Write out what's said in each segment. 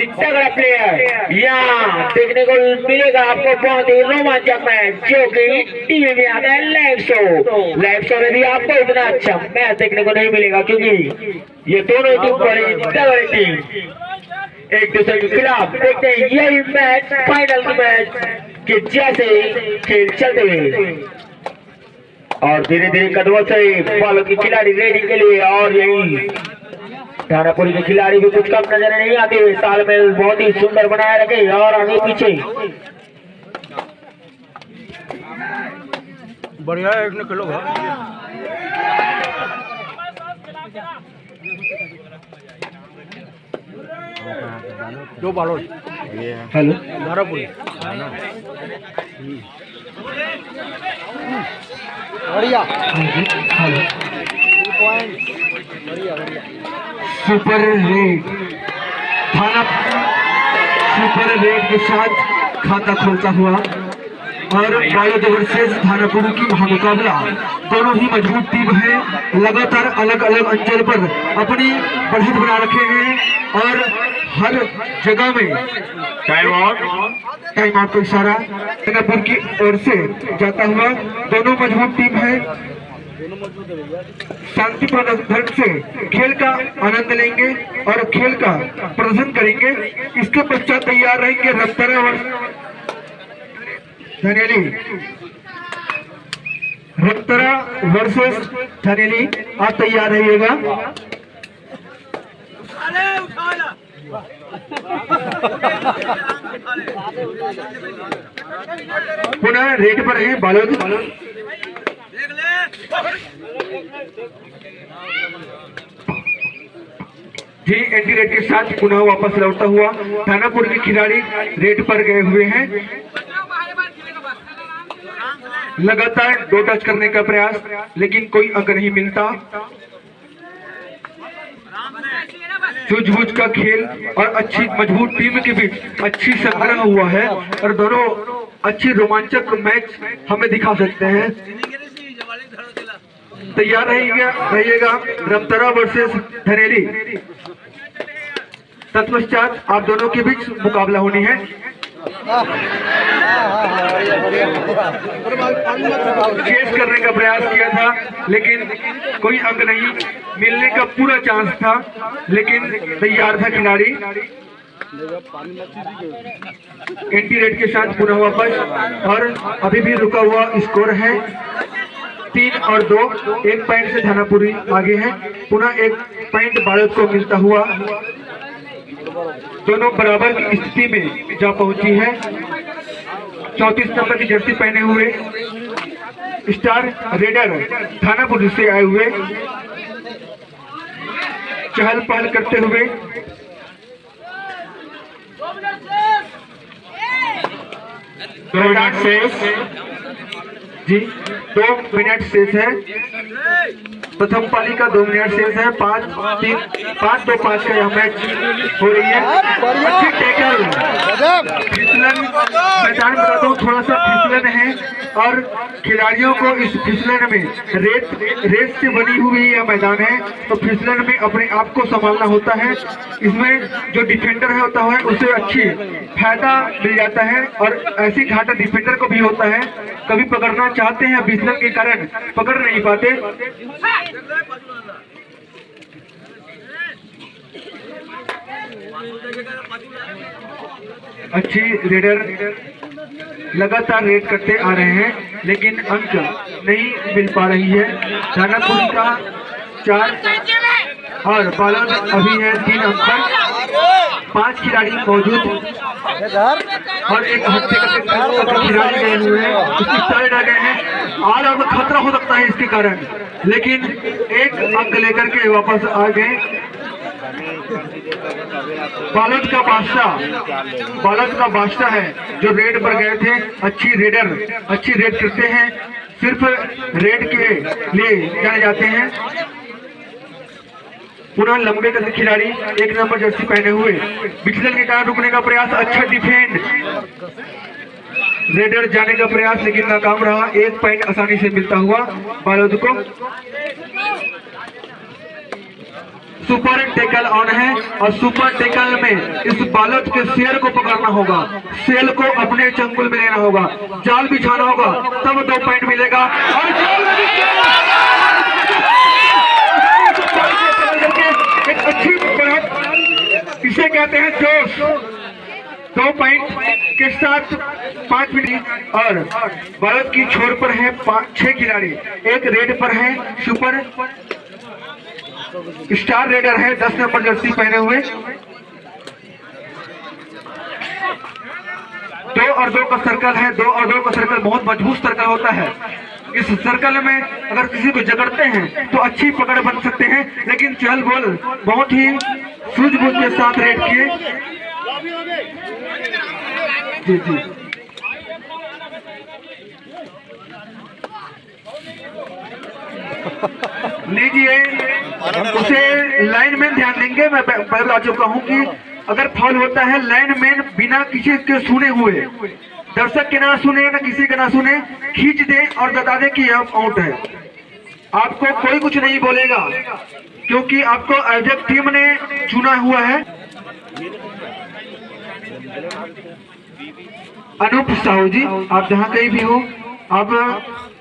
बहुत ही तगड़ा प्लेयर यहाँ देखने को मिलेगा आपको। बहुत ही रोमांचक मैच जो कि टीवी में आता है लाइव शो में भी आपको इतना अच्छा मैच देखने को नहीं मिलेगा, क्योंकि ये दोनों टीम बड़ी तगड़ी टीम एक दूसरे के खिलाफ। देखते हैं यही मैच फाइनल की मैच के जैसे खेल चलते हुए और धीरे धीरे कदमों से बालों की खिलाड़ी रेडी के लिए। और यही थानापुरी के खिलाड़ी भी कुछ कम नजर नहीं आते हुए तालमेल बहुत ही सुंदर बनाए रखे और आगे पीछे बढ़िया एक ने किलो दो बालो। हेलो थानापुरी बढ़िया सुपर रेड थाना सुपर रेड के साथ खाता खोलता हुआ और बालोद वर्सेस थानापुरी की महामुकाबला। दोनों ही मजबूत टीम है, लगातार अलग अलग अंचल पर अपनी बढ़त बना रखे हैं और हर जगह में टाइम आउट का इशारा थानापुर की ओर से जाता हुआ। दोनों मजबूत टीम है, शांतिपूर्ण ढंग से खेल का आनंद लेंगे और खेल का प्रदर्शन करेंगे। इसके पश्चात तैयार रहेंगे रमतरा वर्सेस धनेली। आप तैयार रहिएगा। पुनः रेड पर है बालोद। जी एंटी रेड के साथ पुनः वापस लौटता हुआ थानापुर के खिलाड़ी रेड पर गए हुए हैं। लगातार 2 टच करने का प्रयास, लेकिन कोई अंक नहीं मिलता। सूझबूझ का खेल और अच्छी मजबूत टीम के बीच अच्छी संग्रह हुआ है और दोनों अच्छी रोमांचक मैच हमें दिखा सकते हैं। तैयार रहिएगा रमतरा वर्सेस धनेली। तत्पश्चात आप दोनों के बीच मुकाबला होनी है। चेस करने का प्रयास किया था, लेकिन कोई अंक नहीं मिलने का पूरा चांस था, लेकिन तैयार था खिलाड़ी। एंटी रेड के साथ पुनः वापस और अभी भी रुका हुआ स्कोर है 3 और 2। 1 पॉइंट से थानापुरी आगे है। पुनः 1 पॉइंट बालोद को मिलता हुआ दोनों बराबर की स्थिति में जा पहुंची है। 34 नंबर की जर्सी पहने हुए स्टार रेडर थानापुरी से आए हुए चहल पहल करते हुए जी 2 मिनट शेष है। प्रथम पाली का 2 मिनट शेष है। 5-2-5 का यह मैच हो रही है। अच्छी टैकल फिसलन मैदान बता दूं, थोड़ा सा फिसलन है और खिलाड़ियों को इस फिसलन में रेत से बनी हुई यह मैदान है, तो फिसलन में अपने आप को संभालना होता है। इसमें जो डिफेंडर है होता है उसे अच्छी फायदा मिल जाता है और ऐसी घाटा डिफेंडर को भी होता है। कभी पकड़ना चाहते हैं, फिसलन के कारण पकड़ नहीं पाते। अच्छी रेडर लगातार रेड करते आ रहे हैं, लेकिन अंक नहीं मिल पा रही है। थानापुरी का 4 और बालोद अभी है 3 अंक पर। 5 खिलाड़ी मौजूद और एक हफ्ते का खिलाड़ी गए हुए हैं, उसकी साइड आ गए हैं और अब खतरा हो सकता है इसके कारण, लेकिन 1 अंक लेकर के वापस आ गए। बालोद का बादशाह है जो रेड पर गए थे। अच्छी रेड करते हैं, सिर्फ रेड के लिए जाने जाते हैं। पुनः लंबे कद खिलाड़ी 1 नंबर जर्सी पहने हुए बिचलन के कारण रुकने का प्रयास। अच्छा डिफेंड, रेडर जाने का प्रयास लेकिन नाकाम रहा। 1 पॉइंट आसानी से मिलता हुआ बालोद को। सुपर टेकल ऑन है और सुपर टेकल में इस बालक के शेर को पकड़ना होगा, शेर को अपने चंगुल में लेना होगा, जाल बिछाना होगा, तब 2 पॉइंट मिलेगा। और एक अच्छी बढ़त, इसे कहते हैं जोश। 2 पॉइंट के साथ 5 मिनट और भारत की छोर पर है 6 खिलाड़ी, एक रेड पर है सुपर स्टार रेडर है 10 नंबर जर्सी पहने हुए। 2 और 2 का सर्कल है, 2 और 2 का सर्कल बहुत मजबूत सर्कल होता है। इस सर्कल में अगर किसी को जकड़ते हैं तो अच्छी पकड़ बन सकते हैं, लेकिन चहल बॉल बहुत ही सूझबूझ के साथ रेड किए। जी जी लीजिए, उसे लाइनमैन ध्यान देंगे। मैं पहले आ चुका हूं कि अगर फाउल होता है लाइनमैन बिना किसी के सुने हुए, दर्शक के ना सुने ना किसी के ना सुने, खींच दे और बता दे कि यह आउट है। आपको कोई कुछ नहीं बोलेगा क्योंकि आपको एग्जैक्ट टीम ने चुना हुआ है। अनूप साहू जी, आप जहाँ कहीं भी हो, आप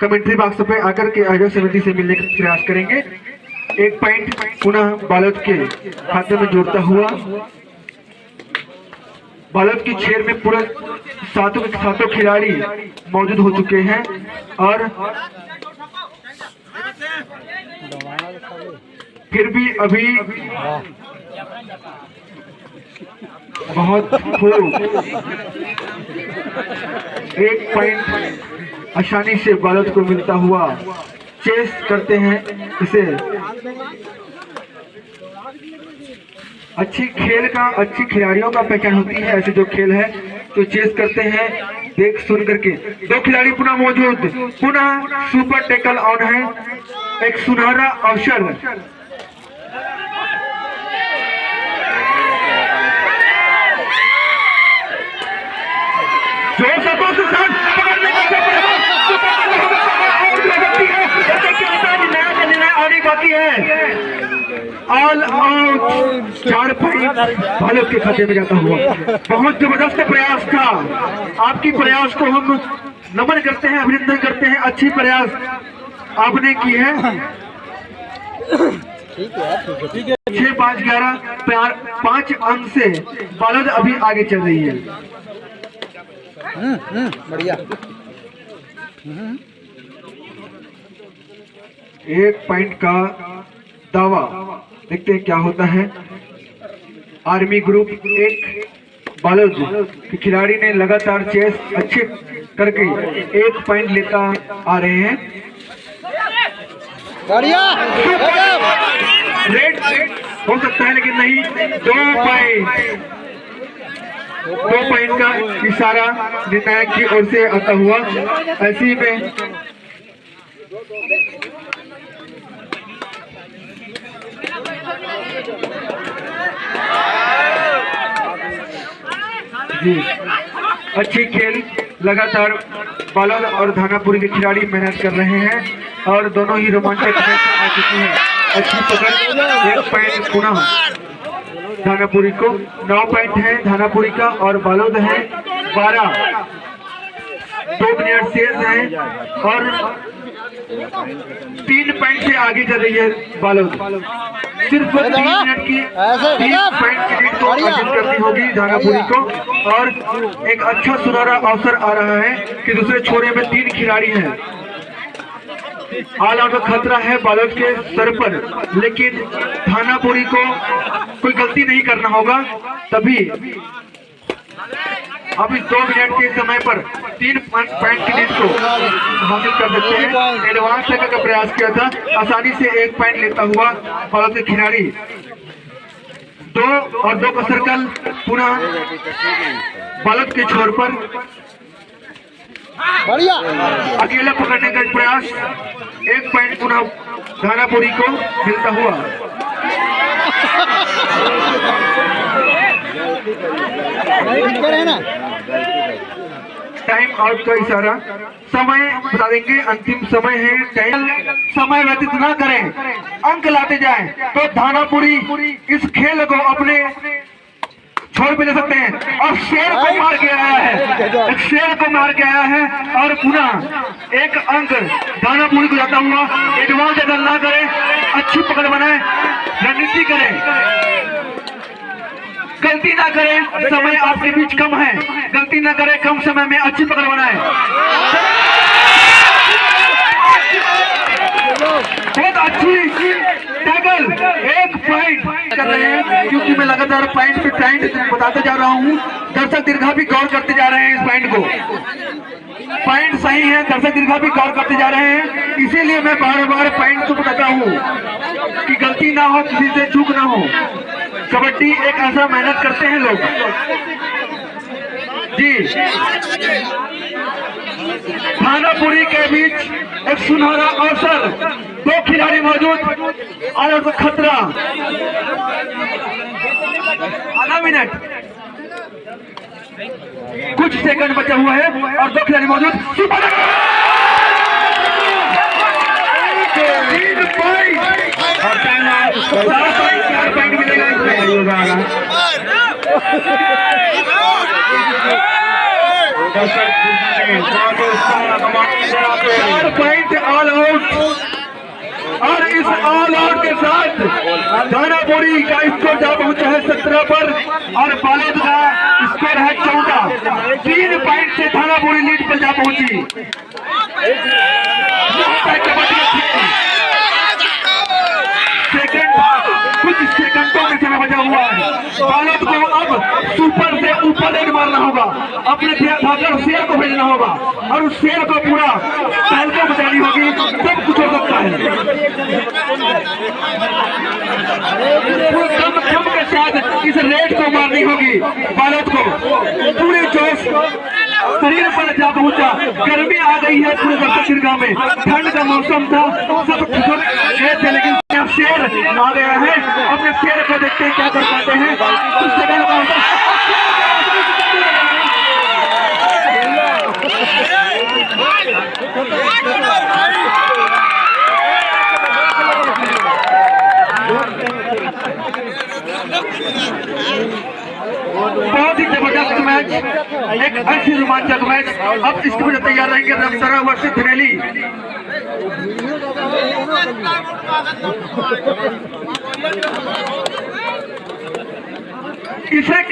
कमेंट्री बॉक्स पे आकर के आयोजक समिति से मिलने का प्रयास करेंगे। 1 पॉइंट पुनः बालक के खाते में जोड़ता हुआ। बालक की छेर में पूरा सातों खिलाड़ी मौजूद हो चुके हैं और फिर भी अभी बहुत खूब 1 पॉइंट आसानी से बालक को मिलता हुआ। चेस करते हैं इसे। अच्छी खेल का, अच्छी खिलाड़ियों का पहचान होती है ऐसे जो खेल है, तो चेस करते हैं देख सुन करके। 2 खिलाड़ी पुनः मौजूद, पुनः सुपर टैकल ऑन है। एक सुनहरा अवसर, जो सबों से साथ पकड़ने का आने बाकी है। ऑल आउट, 4 पॉइंट भारत के खाते में जाता हुआ। बहुत जबरदस्त प्रयास था, आपकी प्रयास को हम नमन करते हैं, अभिनंदन करते हैं। अच्छी प्रयास आपने की है। 6-5-11 5 अंक से बालद अभी आगे चल रही है। बढ़िया। 1 पॉइंट का दावा, देखते हैं क्या होता है। आर्मी ग्रुप 1 बालोद के खिलाड़ी ने लगातार चेस अच्छे करके 1 पॉइंट लेता आ रहे हैं। बढ़िया। रेड हो सकता है लेकिन नहीं। 2 पॉइंट का इशारा निर्णायक की ओर से आता हुआ। ऐसी में जी अच्छी खेल, लगातार बालोद और धानापुरी के खिलाड़ी मेहनत कर रहे हैं और दोनों ही रोमांचक मैच आ चुकी है। अच्छी पकड़, 1 पॉइंट पुनः धानापुरी को। 9 पॉइंट है धानापुरी का और बालोद है 12। 2 मिनट शेष है और 3 पॉइंट से आगे चल रही है बालोद। सिर्फ 3 मिनट की 3 पॉइंट की लीड को अर्जित करनी होगी धानापुरी को। और एक अच्छा सुनहरा अवसर आ रहा है कि दूसरे छोरे में 3 खिलाड़ी हैं। ऑल आउट का खतरा है बालोद के सर पर, लेकिन धानापुरी को कोई गलती नहीं करना होगा, तभी अभी 2 मिनट के समय पर 3 पॉइंट की लीड को हासिल कर सकते हैं। एडवांस लेकर का प्रयास किया था, आसानी से 1 पॉइंट लेता हुआ बालोद के खिलाड़ी। 2 और 2 का सर्कल पुनः बालोद के छोर पर। बढ़िया। अकेला पकड़ने का प्रयास, 1 पॉइंट पुनः धानापुरी को मिलता हुआ। टाइम आउट का इशारा, समय बता देंगे, अंतिम समय है। टाइम समय व्यतीत ना करें, अंक लाते जाएं तो धानापुरी इस खेल को अपने छोड़ भी ले सकते हैं। और शेर को मार के आया है, एक शेर को मार के आया है और पुनः एक अंक दानापुरी को जाता हुआ। एडवांस अगर ना करें, अच्छी पकड़ बनाए, रणनीति करें, गलती ना करें, समय आपके बीच कम है, गलती ना करें, कम समय में अच्छी पकड़ बनाए। बहुत अच्छी टैकल, एक पॉइंट कर रहे हैं, क्योंकि मैं लगातार पॉइंट पे पॉइंट बताते जा रहा हूं। दर्शक दीर्घा भी गौर करते जा रहे हैं इस पॉइंट को। पॉइंट सही है, दर्शक दीर्घा भी गौर करते जा रहे हैं, इसीलिए मैं बार बार पॉइंट को बताता हूं कि गलती ना हो, किसी से चूक ना हो। कबड्डी एक ऐसा मेहनत करते हैं लोग जी। थानापुरी के बीच एक सुनहरा अवसर, 2 खिलाड़ी मौजूद और खतरा। आधा मिनट, कुछ सेकंड बचा हुआ है और 2 खिलाड़ी मौजूद। 3 पॉइंट, 4 पॉइंट मिलेगा इसमें। पॉइंट ऑल आउट, और इस ऑल आउट के साथ दानापुरी का स्कोर जा पहुंचा है 17 पर और बालोद का स्कोर है 14। 3 पॉइंट से दानापुरी लीड पर जा पहुंची। कुछ सेकंडों में समय बचा हुआ है। बालोद को अब सुपर से ऊपर रेड मारना होगा, अपने शेर को भेजना होगा और उस शेर को पूरा पहल को बचानी होगी, सब कुछ हो सकता है। दम के साथ इस रेड को मारनी होगी। बालोद को पूरे जोश शरीर पर जा पहुंचा। गर्मी आ गई है पूरे दर्शक दीर्घा में, ठंड का मौसम था, सब गए थे, लेकिन शेर आ गया है। अपने शेर को देखते हैं क्या कर पाते हैं। कुछ सेकंड बहुत ही जबरदस्त मैच, एक ऐसी रोमांचक मैच। अब इसके लिए तैयार रहेंगे रमसरा वर्सेस धनेली। इसे